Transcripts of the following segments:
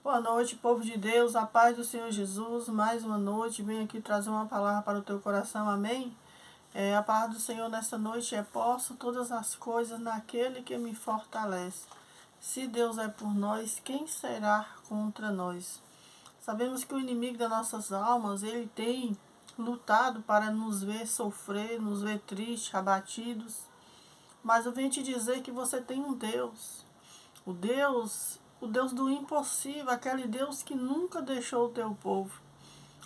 Boa noite, povo de Deus, a paz do Senhor Jesus. Mais uma noite, venho aqui trazer uma palavra para o teu coração, amém? A palavra do Senhor nessa noite é: posso todas as coisas naquele que me fortalece. Se Deus é por nós, quem será contra nós? Sabemos que o inimigo das nossas almas, ele tem lutado para nos ver sofrer, nos ver tristes, abatidos. Mas eu venho te dizer que você tem um Deus. O Deus do impossível, aquele Deus que nunca deixou o teu povo.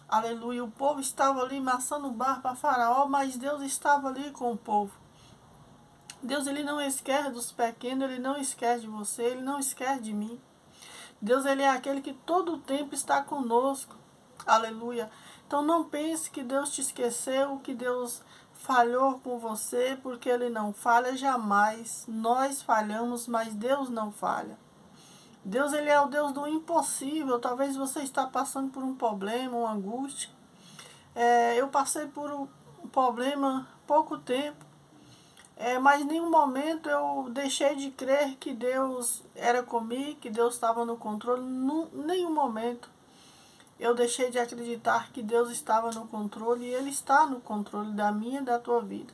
Aleluia. O povo estava ali amassando o barro para Faraó, mas Deus estava ali com o povo. Deus, ele não esquece dos pequenos, ele não esquece de você, ele não esquece de mim. Deus, ele é aquele que todo o tempo está conosco. Aleluia. Então não pense que Deus te esqueceu, que Deus falhou com você, porque ele não falha jamais. Nós falhamos, mas Deus não falha. Deus, ele é o Deus do impossível. Talvez você está passando por um problema, uma angústia. Eu passei por um problema há pouco tempo, mas em nenhum momento eu deixei de crer que Deus era comigo, que Deus estava no controle. Em nenhum momento eu deixei de acreditar que Deus estava no controle, e Ele está no controle da minha e da tua vida.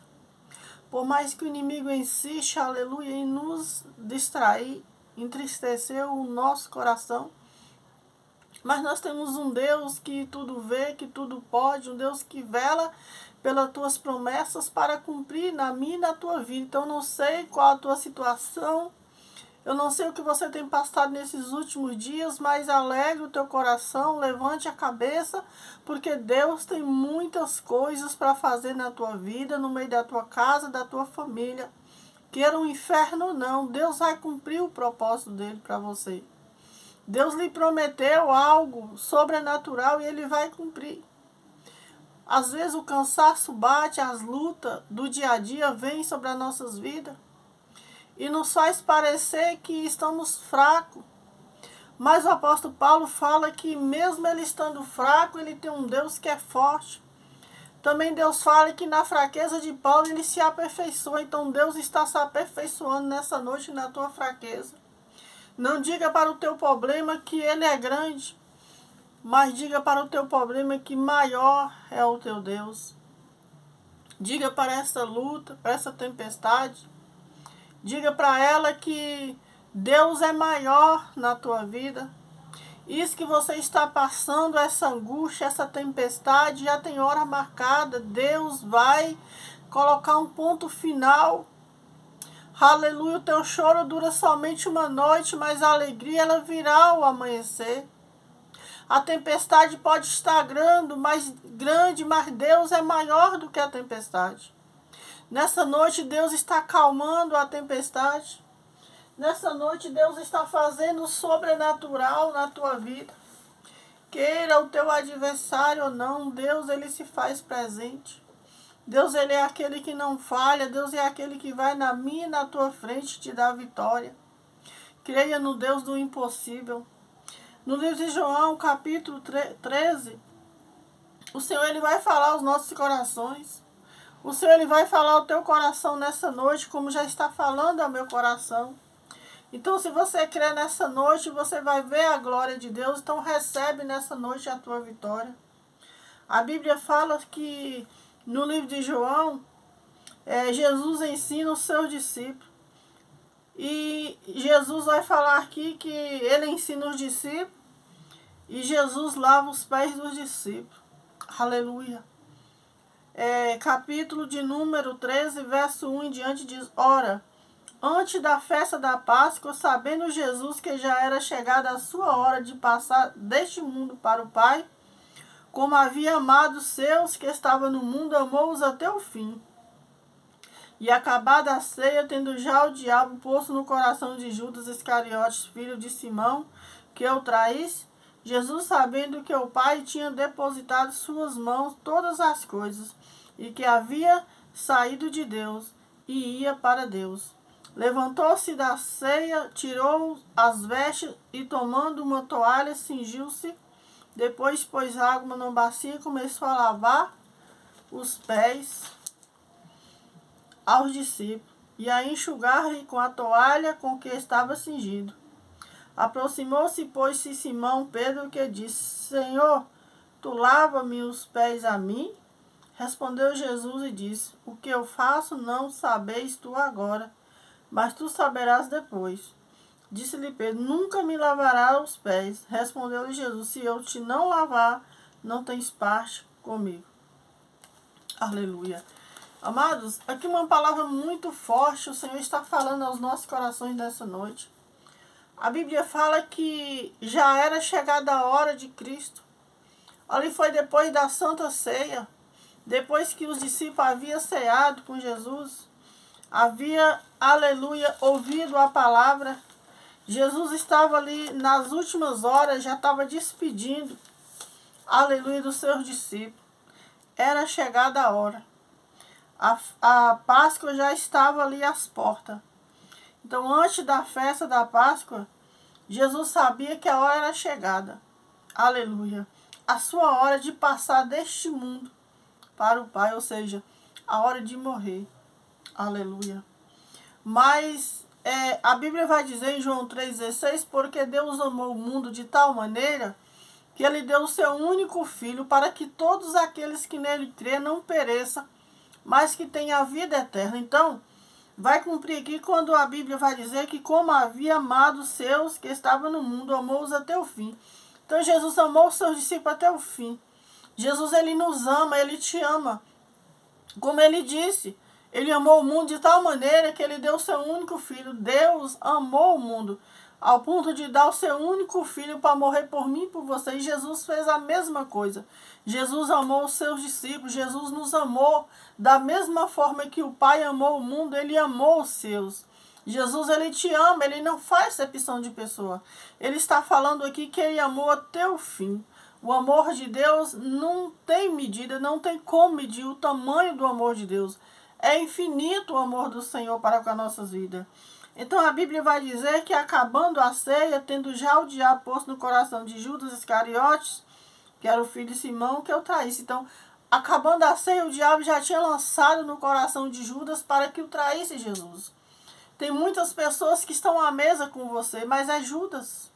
Por mais que o inimigo insista, aleluia, em nos distrair, entristecer o nosso coração, mas nós temos um Deus que tudo vê, que tudo pode, um Deus que vela pelas tuas promessas para cumprir na minha e na tua vida. Então, eu não sei qual a tua situação, eu não sei o que você tem passado nesses últimos dias, mas alegre o teu coração, levante a cabeça, porque Deus tem muitas coisas para fazer na tua vida, no meio da tua casa, da tua família. Queira um inferno ou não, Deus vai cumprir o propósito dele para você. Deus lhe prometeu algo sobrenatural e ele vai cumprir. Às vezes o cansaço bate, as lutas do dia a dia vêm sobre as nossas vidas e nos faz parecer que estamos fracos. Mas o apóstolo Paulo fala que mesmo ele estando fraco, ele tem um Deus que é forte. Também Deus fala que na fraqueza de Paulo ele se aperfeiçoa. Então Deus está se aperfeiçoando nessa noite na tua fraqueza. Não diga para o teu problema que ele é grande, mas diga para o teu problema que maior é o teu Deus. Diga para essa luta, para essa tempestade, diga para ela que Deus é maior na tua vida. Isso que você está passando, essa angústia, essa tempestade, já tem hora marcada. Deus vai colocar um ponto final. Aleluia, o teu choro dura somente uma noite, mas a alegria ela virá ao amanhecer. A tempestade pode estar grande, mas Deus é maior do que a tempestade. Nessa noite Deus está acalmando a tempestade. Nessa noite Deus está fazendo o sobrenatural na tua vida. Queira o teu adversário ou não, Deus ele se faz presente. Deus ele é aquele que não falha, Deus é aquele que vai na minha e na tua frente te dar vitória. Creia no Deus do impossível. No livro de João, capítulo 13, o Senhor ele vai falar aos nossos corações. O Senhor ele vai falar ao teu coração nessa noite, como já está falando ao meu coração. Então, se você crer nessa noite, você vai ver a glória de Deus. Então, recebe nessa noite a tua vitória. A Bíblia fala que no livro de João, Jesus ensina os seus discípulos. E Jesus vai falar aqui que ele ensina os discípulos e Jesus lava os pés dos discípulos. Aleluia. Capítulo de número 13, verso 1 em diante diz: Ora, antes da festa da Páscoa, sabendo Jesus que já era chegada a sua hora de passar deste mundo para o Pai, como havia amado os seus que estavam no mundo, amou-os até o fim. E acabada a ceia, tendo já o diabo posto no coração de Judas Iscariotes, filho de Simão, que o traísse, Jesus, sabendo que o Pai tinha depositado em suas mãos todas as coisas, e que havia saído de Deus, e ia para Deus, levantou-se da ceia, tirou as vestes, e tomando uma toalha, cingiu-se. Depois pôs água numa bacia e começou a lavar os pés aos discípulos, e a enxugar-lhe com a toalha com que estava cingido. Aproximou-se, pois-se Simão Pedro, que disse: Senhor, tu lava-me os pés a mim? Respondeu Jesus e disse: O que eu faço não sabeis tu agora, mas tu saberás depois. Disse-lhe Pedro: Nunca me lavarás os pés. Respondeu-lhe Jesus: Se eu te não lavar, não tens parte comigo. Aleluia. Amados, aqui uma palavra muito forte o Senhor está falando aos nossos corações nessa noite. A Bíblia fala que já era chegada a hora de Cristo. Ali foi depois da Santa Ceia, depois que os discípulos haviam ceado com Jesus, havia, aleluia, ouvido a palavra. Jesus estava ali nas últimas horas, já estava despedindo, aleluia, dos seus discípulos. Era chegada a hora. A Páscoa já estava ali às portas. Então, antes da festa da Páscoa, Jesus sabia que a hora era chegada. Aleluia. A sua hora de passar deste mundo para o Pai, ou seja, a hora de morrer. Aleluia. Mas a Bíblia vai dizer em João 3,16, porque Deus amou o mundo de tal maneira que Ele deu o seu único Filho para que todos aqueles que nele crêem não pereçam, mas que tenham a vida eterna. Então, vai cumprir aqui quando a Bíblia vai dizer que como havia amado os seus que estavam no mundo, amou-os até o fim. Então, Jesus amou os seus discípulos até o fim. Jesus, Ele nos ama, Ele te ama. Como Ele disse, Ele amou o mundo de tal maneira que Ele deu o seu único Filho. Deus amou o mundo ao ponto de dar o seu único Filho para morrer por mim e por você. E Jesus fez a mesma coisa. Jesus amou os seus discípulos. Jesus nos amou da mesma forma que o Pai amou o mundo. Ele amou os seus. Jesus, Ele te ama. Ele não faz acepção de pessoa. Ele está falando aqui que Ele amou até o fim. O amor de Deus não tem medida, não tem como medir o tamanho do amor de Deus. É infinito o amor do Senhor para com as nossas vidas. Então a Bíblia vai dizer que acabando a ceia, tendo já o diabo posto no coração de Judas Iscariotes, que era o filho de Simão, que eu traísse. Então, acabando a ceia, o diabo já tinha lançado no coração de Judas para que o traísse Jesus. Tem muitas pessoas que estão à mesa com você, mas é Judas.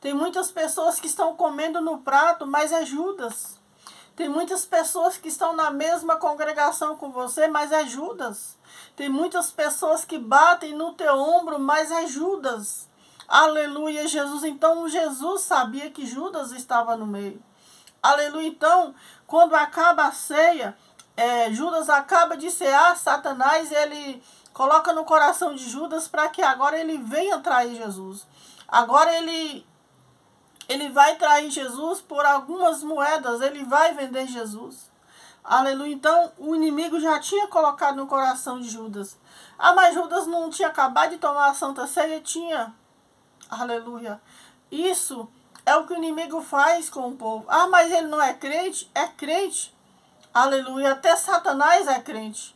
Tem muitas pessoas que estão comendo no prato, mas é Judas. Tem muitas pessoas que estão na mesma congregação com você, mas é Judas. Tem muitas pessoas que batem no teu ombro, mas é Judas. Aleluia, Jesus. Então, Jesus sabia que Judas estava no meio. Aleluia. Então, quando acaba a ceia, Judas acaba de cear, Satanás, ele coloca no coração de Judas para que agora ele venha trair Jesus. Agora ele vai trair Jesus por algumas moedas, ele vai vender Jesus. Aleluia. Então, o inimigo já tinha colocado no coração de Judas. Ah, mas Judas não tinha acabado de tomar a Santa Ceia? Tinha. Aleluia. Isso é o que o inimigo faz com o povo. Ah, mas ele não é crente? É crente. Aleluia. Até Satanás é crente.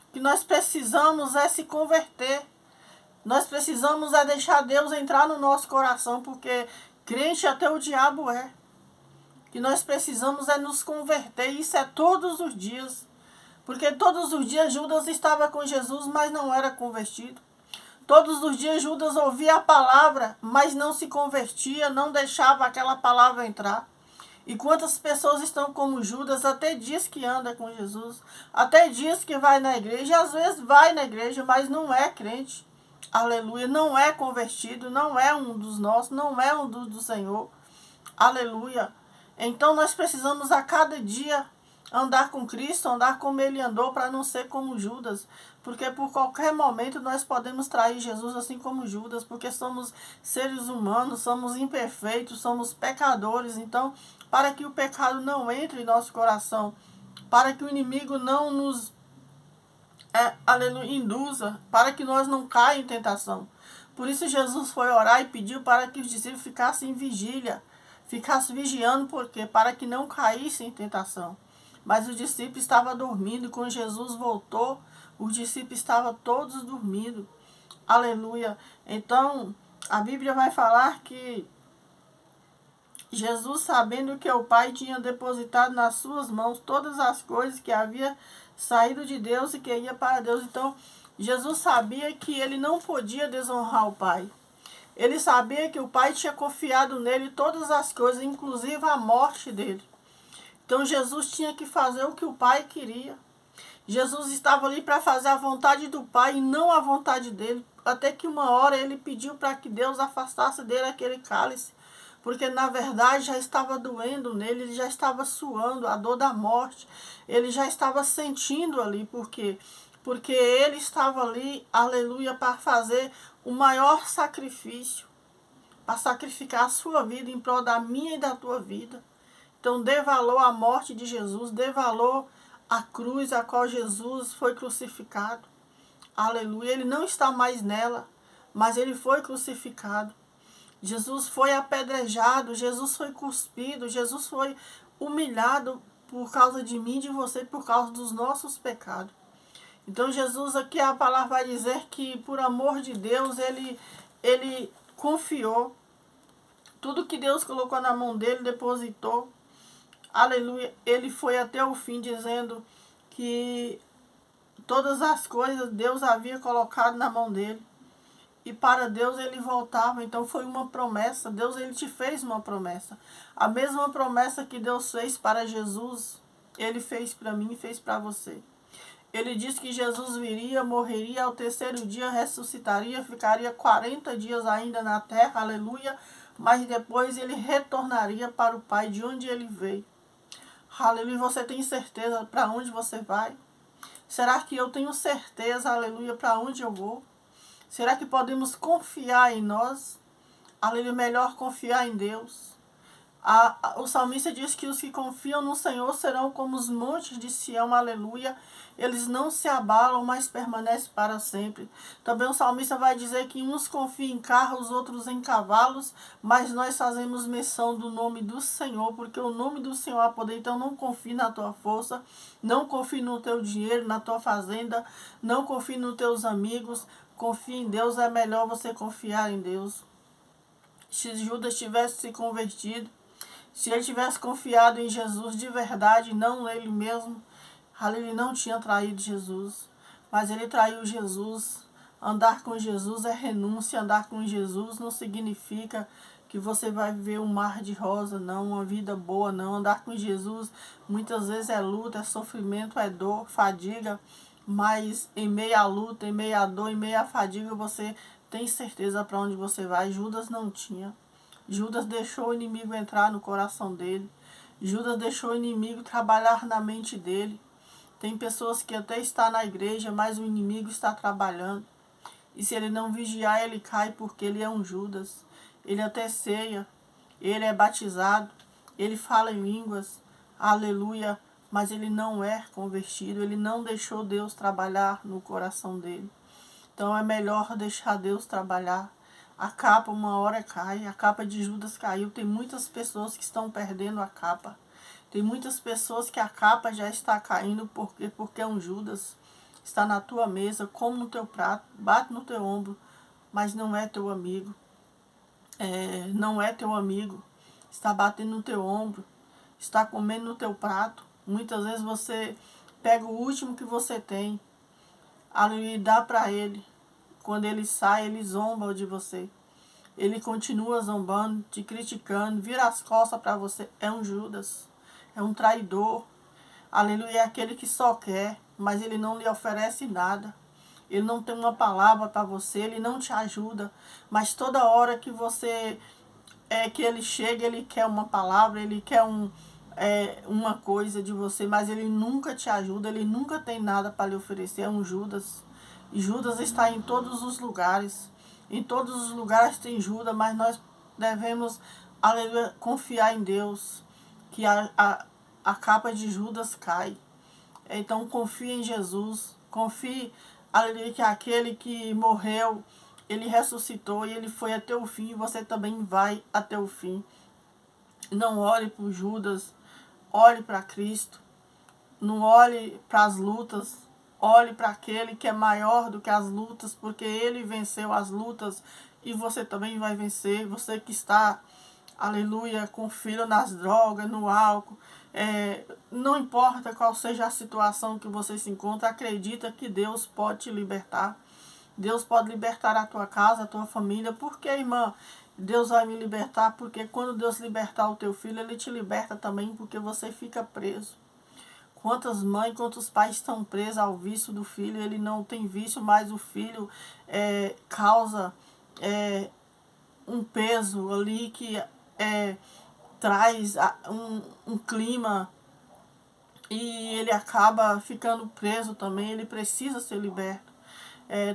O que nós precisamos é se converter. Nós precisamos é deixar Deus entrar no nosso coração, porque crente até o diabo é. Que nós precisamos é nos converter, isso é todos os dias. Porque todos os dias Judas estava com Jesus, mas não era convertido. Todos os dias Judas ouvia a palavra, mas não se convertia, não deixava aquela palavra entrar. E quantas pessoas estão como Judas, até diz que anda com Jesus, até diz que vai na igreja, e às vezes vai na igreja, mas não é crente. Aleluia, não é convertido, não é um dos nossos, não é um do Senhor. Aleluia. Então nós precisamos a cada dia andar com Cristo, andar como Ele andou, para não ser como Judas. Porque por qualquer momento nós podemos trair Jesus assim como Judas, porque somos seres humanos, somos imperfeitos, somos pecadores. Então, para que o pecado não entre em nosso coração, para que o inimigo não nos induza, para que nós não caia em tentação. Por isso Jesus foi orar e pediu para que os discípulos ficassem em vigília, ficassem vigiando, porque para que não caíssem em tentação. Mas os discípulos estavam dormindo, e quando Jesus voltou, os discípulos estavam todos dormindo. Aleluia. Então, a Bíblia vai falar que Jesus, sabendo que o Pai tinha depositado nas suas mãos todas as coisas que havia saído de Deus e que ia para Deus. Então, Jesus sabia que ele não podia desonrar o Pai. Ele sabia que o Pai tinha confiado nele todas as coisas, inclusive a morte dele. Então Jesus tinha que fazer o que o Pai queria. Jesus estava ali para fazer a vontade do Pai e não a vontade dele. Até que uma hora ele pediu para que Deus afastasse dele aquele cálice. Porque na verdade já estava doendo nele, ele já estava suando a dor da morte. Ele já estava sentindo ali, porque ele estava ali, aleluia, para fazer o maior sacrifício, para sacrificar a sua vida em prol da minha e da tua vida. Então dê valor à morte de Jesus, dê valor à cruz a qual Jesus foi crucificado. Aleluia, ele não está mais nela, mas ele foi crucificado. Jesus foi apedrejado, Jesus foi cuspido, Jesus foi humilhado por causa de mim e de você, por causa dos nossos pecados. Então Jesus aqui a palavra vai dizer que por amor de Deus ele confiou. Tudo que Deus colocou na mão dele, depositou. Aleluia. Ele foi até o fim dizendo que todas as coisas Deus havia colocado na mão dele. E para Deus ele voltava. Então foi uma promessa. Deus ele te fez uma promessa. A mesma promessa que Deus fez para Jesus, ele fez para mim e fez para você. Ele disse que Jesus viria, morreria, ao terceiro dia ressuscitaria, ficaria 40 dias ainda na terra, aleluia, mas depois ele retornaria para o Pai de onde ele veio. Aleluia, você tem certeza para onde você vai? Será que eu tenho certeza, aleluia, para onde eu vou? Será que podemos confiar em nós? Aleluia, melhor confiar em Deus. O salmista diz que os que confiam no Senhor serão como os montes de Sião, aleluia. Eles não se abalam, mas permanecem para sempre. Também o salmista vai dizer que uns confiam em carros, outros em cavalos, mas nós fazemos menção do nome do Senhor, porque o nome do Senhor há poder. Então não confie na tua força, não confie no teu dinheiro, na tua fazenda, não confie nos teus amigos, confie em Deus, é melhor você confiar em Deus. Se Judas tivesse se convertido, se ele tivesse confiado em Jesus de verdade, não nele mesmo, ele não tinha traído Jesus, mas ele traiu Jesus. Andar com Jesus é renúncia, andar com Jesus não significa que você vai viver um mar de rosa, não, uma vida boa, não. Andar com Jesus muitas vezes é luta, é sofrimento, é dor, fadiga, mas em meio à luta, em meio à dor, em meio à fadiga, você tem certeza para onde você vai. Judas não tinha. Judas deixou o inimigo entrar no coração dele. Judas deixou o inimigo trabalhar na mente dele. Tem pessoas que até estão na igreja, mas o inimigo está trabalhando. E se ele não vigiar, ele cai porque ele é um Judas. Ele até ceia, ele é batizado, ele fala em línguas, aleluia, mas ele não é convertido, ele não deixou Deus trabalhar no coração dele. Então é melhor deixar Deus trabalhar. A capa uma hora cai, a capa de Judas caiu. Tem muitas pessoas que estão perdendo a capa. Tem muitas pessoas que a capa já está caindo porque é um Judas. Está na tua mesa, come no teu prato, bate no teu ombro, mas não é teu amigo. Não é teu amigo. Está batendo no teu ombro, está comendo no teu prato. Muitas vezes você pega o último que você tem e dá para ele. Quando ele sai, ele zomba de você. Ele continua zombando, te criticando, vira as costas para você. É um Judas, é um traidor. Aleluia, é aquele que só quer, mas ele não lhe oferece nada. Ele não tem uma palavra para você, ele não te ajuda. Mas toda hora que que ele chega, ele quer uma palavra, ele quer uma coisa de você, mas ele nunca te ajuda, ele nunca tem nada para lhe oferecer. É um Judas. E Judas está em todos os lugares. Em todos os lugares tem Judas, mas nós devemos, aleluia, confiar em Deus, que a capa de Judas cai. Então confie em Jesus, confie, aleluia, que aquele que morreu, ele ressuscitou e ele foi até o fim, e você também vai até o fim. Não olhe para Judas, olhe para Cristo. Não olhe para as lutas, olhe para aquele que é maior do que as lutas, porque ele venceu as lutas e você também vai vencer. Você que está, aleluia, com filho nas drogas, no álcool, não importa qual seja a situação que você se encontra, acredita que Deus pode te libertar. Deus pode libertar a tua casa, a tua família. Por que, irmã? Deus vai me libertar, porque quando Deus libertar o teu filho, Ele te liberta também, porque você fica preso. Quantas mães, quantos pais estão presos ao vício do filho, ele não tem vício, mas o filho causa um peso ali que traz um clima e ele acaba ficando preso também, ele precisa ser liberto.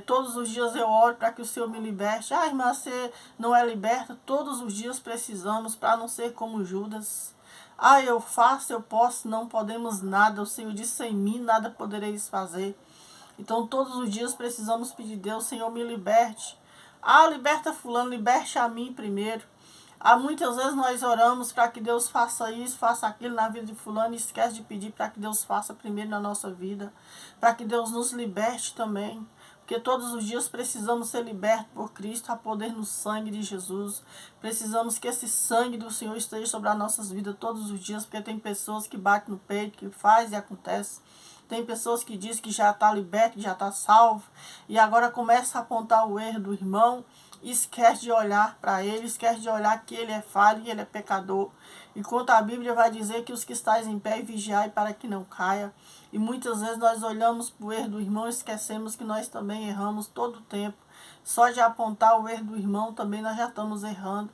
Todos os dias eu oro para que o Senhor me liberte. Ah, irmã, você não é liberta? Todos os dias precisamos para não ser como Judas. Ah, eu faço, eu posso, não podemos nada. O Senhor disse, sem mim nada podereis fazer. Então todos os dias precisamos pedir a Deus, Senhor, me liberte. Ah, liberta fulano, liberte a mim primeiro. Muitas vezes nós oramos para que Deus faça isso, faça aquilo na vida de fulano e esquece de pedir para que Deus faça primeiro na nossa vida. Para que Deus nos liberte também. Porque todos os dias precisamos ser libertos por Cristo, a poder no sangue de Jesus. Precisamos que esse sangue do Senhor esteja sobre as nossas vidas todos os dias, porque tem pessoas que batem no peito, que faz e acontece. Tem pessoas que dizem que já está liberto, que já está salvo, e agora começa a apontar o erro do irmão, e esquece de olhar para ele, esquece de olhar que ele é falho e ele é pecador. Enquanto a Bíblia vai dizer que os que estáis em pé, vigiai para que não caia. E muitas vezes nós olhamos para o erro do irmão e esquecemos que nós também erramos todo o tempo. Só de apontar o erro do irmão também nós já estamos errando.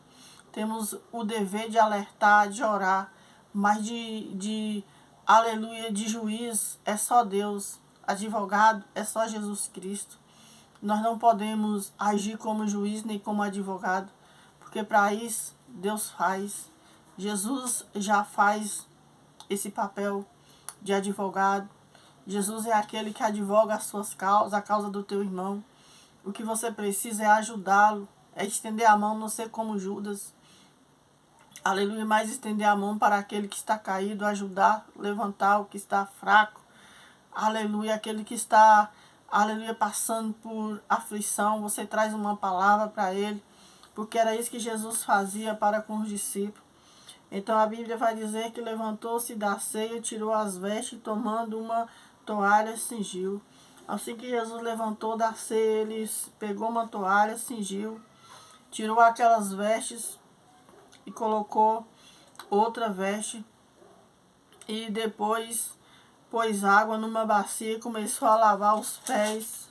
Temos o dever de alertar, de orar, mas aleluia, de juiz é só Deus. Advogado é só Jesus Cristo. Nós não podemos agir como juiz nem como advogado, porque para isso Deus faz. Jesus já faz esse papel de advogado. Jesus é aquele que advoga as suas causas, a causa do teu irmão. O que você precisa é ajudá-lo, é estender a mão, não ser como Judas. Aleluia, mas estender a mão para aquele que está caído, ajudar, levantar o que está fraco. Aleluia, aquele que está, aleluia, passando por aflição, você traz uma palavra para ele, porque era isso que Jesus fazia para com os discípulos. Então a Bíblia vai dizer que levantou-se da ceia, tirou as vestes, tomando uma toalha, cingiu. Assim que Jesus levantou da ceia, ele pegou uma toalha, cingiu, tirou aquelas vestes e colocou outra veste. E depois pôs água numa bacia e começou a lavar os pés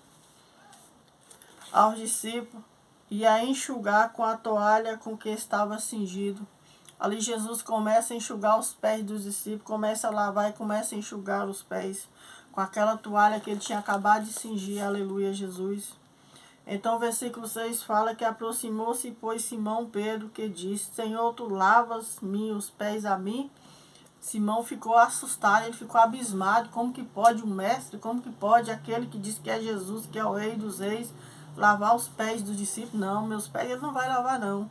aos discípulos e a enxugar com a toalha com que estava cingido. Ali Jesus começa a enxugar os pés dos discípulos, começa a lavar e começa a enxugar os pés com aquela toalha que ele tinha acabado de cingir, aleluia, Jesus. Então o versículo 6 fala que aproximou-se e pôs Simão Pedro, que disse, Senhor, tu lavas-me os pés a mim? Simão ficou assustado, ele ficou abismado, como que pode um mestre, como que pode aquele que diz que é Jesus, que é o rei dos reis, lavar os pés dos discípulos? Não, meus pés ele não vai lavar não.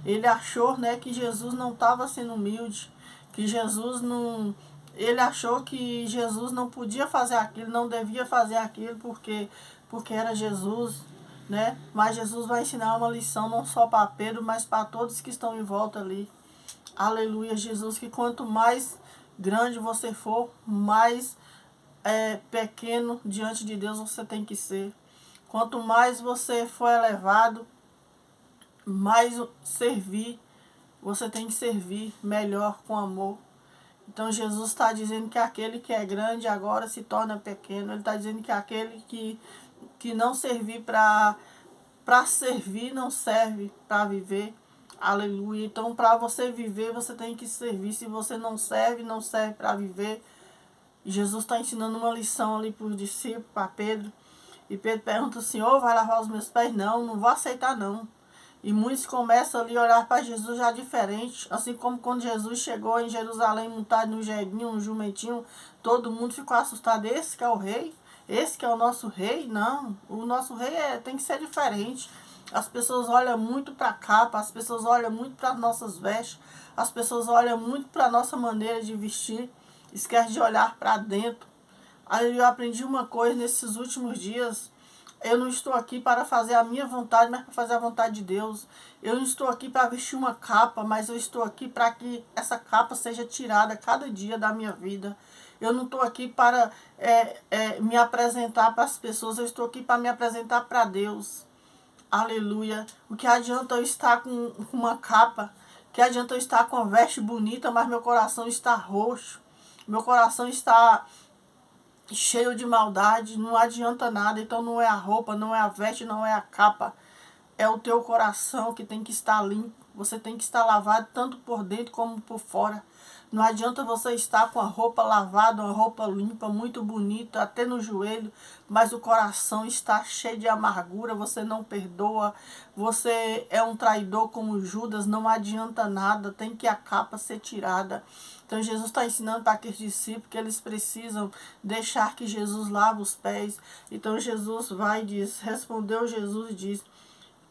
Ele achou, né, que Jesus não estava sendo humilde, que Jesus não... Ele achou que Jesus não podia fazer aquilo, não devia fazer aquilo, porque era Jesus, né? Mas Jesus vai ensinar uma lição não só para Pedro, mas para todos que estão em volta ali. Aleluia, Jesus, que quanto mais grande você for, mais pequeno diante de Deus você tem que ser. Quanto mais você for elevado, mais servir, você tem que servir melhor com amor. Então Jesus está dizendo que aquele que é grande agora se torna pequeno. Ele está dizendo que aquele que não servir para servir, não serve para viver. Aleluia. Então para você viver, você tem que servir. Se você não serve para viver. Jesus está ensinando uma lição ali para os discípulos, para Pedro. E Pedro pergunta, o Senhor vai lavar os meus pés? Não, não vou aceitar não. E muitos começam ali a olhar para Jesus já diferente. Assim como quando Jesus chegou em Jerusalém montado num jeguinho, um jumentinho, todo mundo ficou assustado. Esse que é o rei? Esse que é o nosso rei? Não, o nosso rei tem que ser diferente. As pessoas olham muito para a capa, as pessoas olham muito para as nossas vestes, as pessoas olham muito para a nossa maneira de vestir, esquece de olhar para dentro. Aí eu aprendi uma coisa nesses últimos dias. Eu não estou aqui para fazer a minha vontade, mas para fazer a vontade de Deus. Eu não estou aqui para vestir uma capa, mas eu estou aqui para que essa capa seja tirada cada dia da minha vida. Eu não estou aqui para me apresentar para as pessoas, eu estou aqui para me apresentar para Deus. Aleluia. O que adianta eu estar com uma capa? O que adianta eu estar com uma veste bonita, mas meu coração está roxo? Meu coração está cheio de maldade, não adianta nada. Então não é a roupa, não é a veste, não é a capa. É o teu coração que tem que estar limpo. Você tem que estar lavado tanto por dentro como por fora. Não adianta você estar com a roupa lavada, uma roupa limpa, muito bonita, até no joelho, mas o coração está cheio de amargura, você não perdoa, você é um traidor como Judas, não adianta nada, tem que a capa ser tirada. Então Jesus está ensinando para aqueles discípulos que eles precisam deixar que Jesus lave os pés. Então Jesus vai e diz, respondeu Jesus e diz,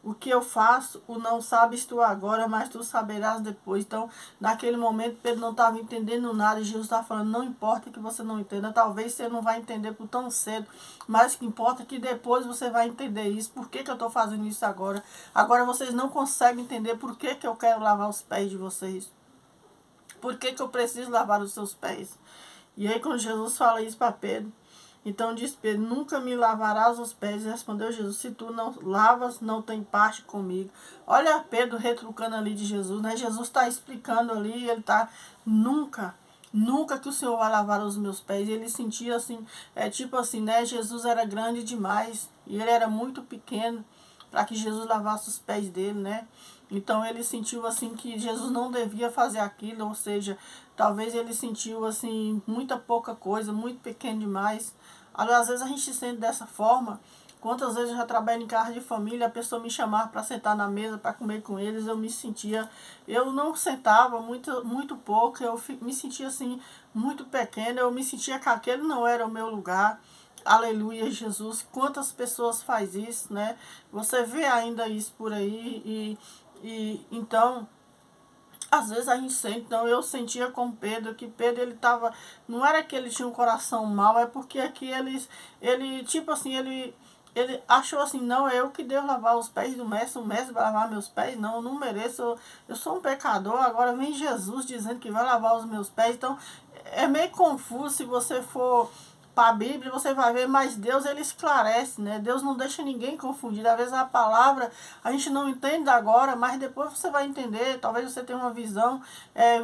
o que eu faço, o não sabes tu agora, mas tu saberás depois. Então, naquele momento, Pedro não estava entendendo nada. E Jesus estava falando, não importa que você não entenda. Talvez você não vai entender por tão cedo. Mas o que importa é que depois você vai entender isso. Por que eu estou fazendo isso agora? Agora vocês não conseguem entender por que eu quero lavar os pés de vocês. Por que eu preciso lavar os seus pés? E aí, quando Jesus fala isso para Pedro, então diz Pedro, nunca me lavarás os pés. E respondeu Jesus, se tu não lavas, não tem parte comigo. Olha Pedro retrucando ali de Jesus, né? Jesus está explicando ali, ele está, nunca que o Senhor vai lavar os meus pés. E ele sentia assim, tipo assim, né? Jesus era grande demais e ele era muito pequeno para que Jesus lavasse os pés dele, né? Então ele sentiu assim que Jesus não devia fazer aquilo, ou seja, talvez ele sentiu assim muita pouca coisa, muito pequeno demais. Às vezes a gente se sente dessa forma. Quantas vezes eu já trabalhei em casa de família, a pessoa me chamava para sentar na mesa, para comer com eles, eu me sentia, eu não sentava muito pouco, eu me sentia assim muito pequena, eu me sentia que aquele não era o meu lugar. Aleluia, Jesus. Quantas pessoas faz isso, né? Você vê ainda isso por aí e então, às vezes a gente sente, então eu sentia com Pedro, que Pedro ele tava, não era que ele tinha um coração mau, é porque aqui ele tipo assim, ele achou assim, não, eu que devo lavar os pés do mestre, o mestre vai lavar meus pés, não, eu não mereço, eu sou um pecador, agora vem Jesus dizendo que vai lavar os meus pés, então é meio confuso se você for para a Bíblia, você vai ver, mas Deus ele esclarece, né? Deus não deixa ninguém confundido. Às vezes a palavra a gente não entende agora, mas depois você vai entender. Talvez você tenha uma visão,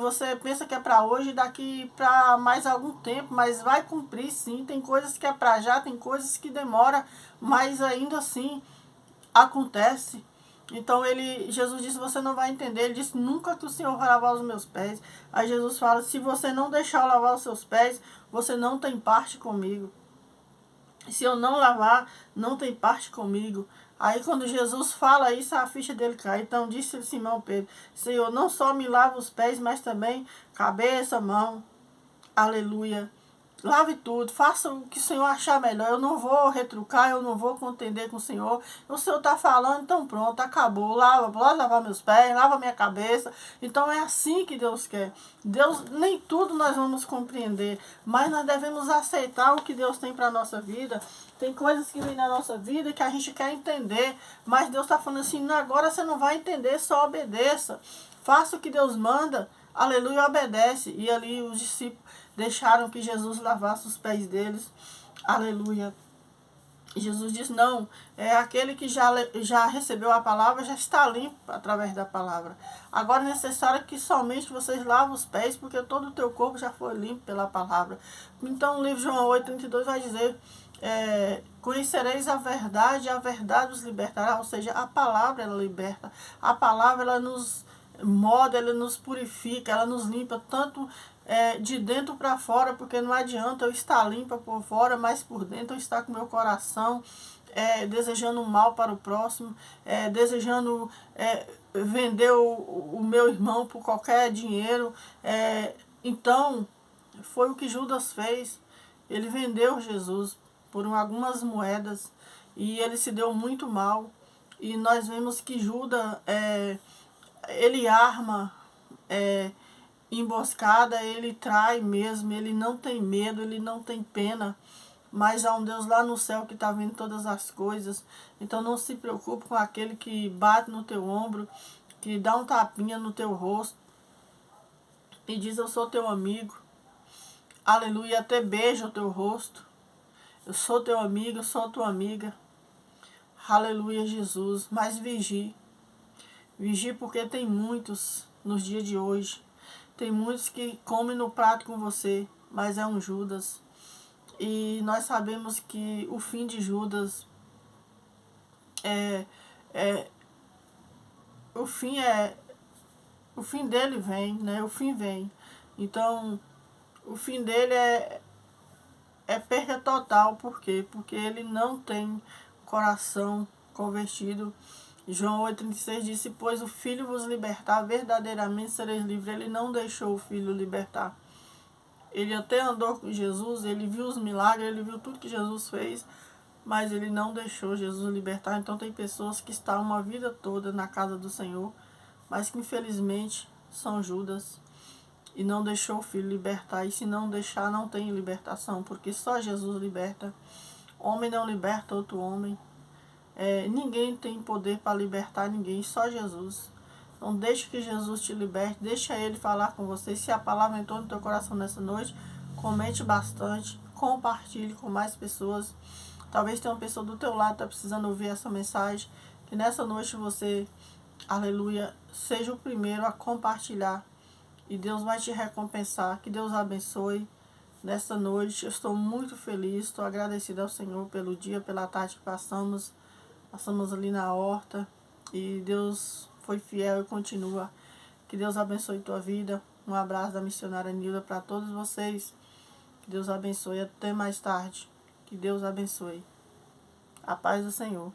você pensa que é para hoje, daqui para mais algum tempo, mas vai cumprir sim. Tem coisas que é para já, tem coisas que demora, mas ainda assim acontece. Então Jesus disse, você não vai entender. Ele disse, nunca que o Senhor vai lavar os meus pés. Aí Jesus fala, se você não deixar eu lavar os seus pés, você não tem parte comigo. Se eu não lavar, não tem parte comigo. Aí quando Jesus fala isso, a ficha dele cai. Então disse Simão Pedro, Senhor, não só me lava os pés, mas também cabeça, mão. Aleluia. Lave tudo, faça o que o Senhor achar melhor. Eu não vou retrucar, eu não vou contender com o Senhor. O Senhor está falando, então pronto, acabou. Pode lavar meus pés, lava minha cabeça. Então é assim que Deus quer. Deus, nem tudo nós vamos compreender, mas nós devemos aceitar o que Deus tem para a nossa vida. Tem coisas que vêm na nossa vida que a gente quer entender, mas Deus está falando assim, agora você não vai entender, só obedeça. Faça o que Deus manda. Aleluia, obedece. E ali os discípulos deixaram que Jesus lavasse os pés deles. Aleluia. E Jesus diz, não, aquele que já recebeu a palavra já está limpo através da palavra. Agora é necessário que somente vocês lavem os pés, porque todo o teu corpo já foi limpo pela palavra. Então o livro de João 8,32 vai dizer, conhecereis a verdade os libertará. Ou seja, a palavra ela liberta. A palavra ela nos moda, ela nos purifica, ela nos limpa tanto de dentro para fora, porque não adianta eu estar limpa por fora, mas por dentro eu estar com meu coração desejando o mal para o próximo, desejando vender o meu irmão por qualquer dinheiro. Então, foi o que Judas fez. Ele vendeu Jesus por algumas moedas e ele se deu muito mal. E nós vemos que Judas ele arma emboscada, ele trai mesmo, ele não tem medo, ele não tem pena, mas há um Deus lá no céu que está vendo todas as coisas. Então não se preocupe com aquele que bate no teu ombro, que dá um tapinha no teu rosto e diz, eu sou teu amigo. aleluia, até beijo o teu rosto. Eu sou teu amigo, eu sou tua amiga. Aleluia, Jesus. Mas vigie. Vigie porque tem muitos nos dias de hoje. Tem muitos que comem no prato com você, mas é um Judas. E nós sabemos que o fim de Judas é o fim dele vem, né? O fim vem. Então, o fim dele é perda total. Por quê? Porque ele não tem coração convertido. João 8,36 disse: pois o Filho vos libertar, verdadeiramente sereis livres. Ele não deixou o Filho libertar. Ele até andou com Jesus, ele viu os milagres, ele viu tudo que Jesus fez, mas ele não deixou Jesus libertar. Então tem pessoas que estão uma vida toda na casa do Senhor, mas que infelizmente são Judas e não deixou o Filho libertar. E se não deixar, não tem libertação, porque só Jesus liberta. Homem não liberta outro homem. Ninguém tem poder para libertar ninguém, só Jesus. Então deixe que Jesus te liberte, deixa Ele falar com você. Se a palavra entrou no teu coração nessa noite, comente bastante, compartilhe com mais pessoas. Talvez tenha uma pessoa do teu lado que está precisando ouvir essa mensagem. Que nessa noite você, aleluia, seja o primeiro a compartilhar. E Deus vai te recompensar. Que Deus abençoe. Nessa noite eu estou muito feliz, estou agradecida ao Senhor pelo dia, pela tarde que passamos. Passamos ali na horta e Deus foi fiel e continua. Que Deus abençoe tua vida. Um abraço da missionária Nilda para todos vocês. Que Deus abençoe. Até mais tarde. Que Deus abençoe. A paz do Senhor.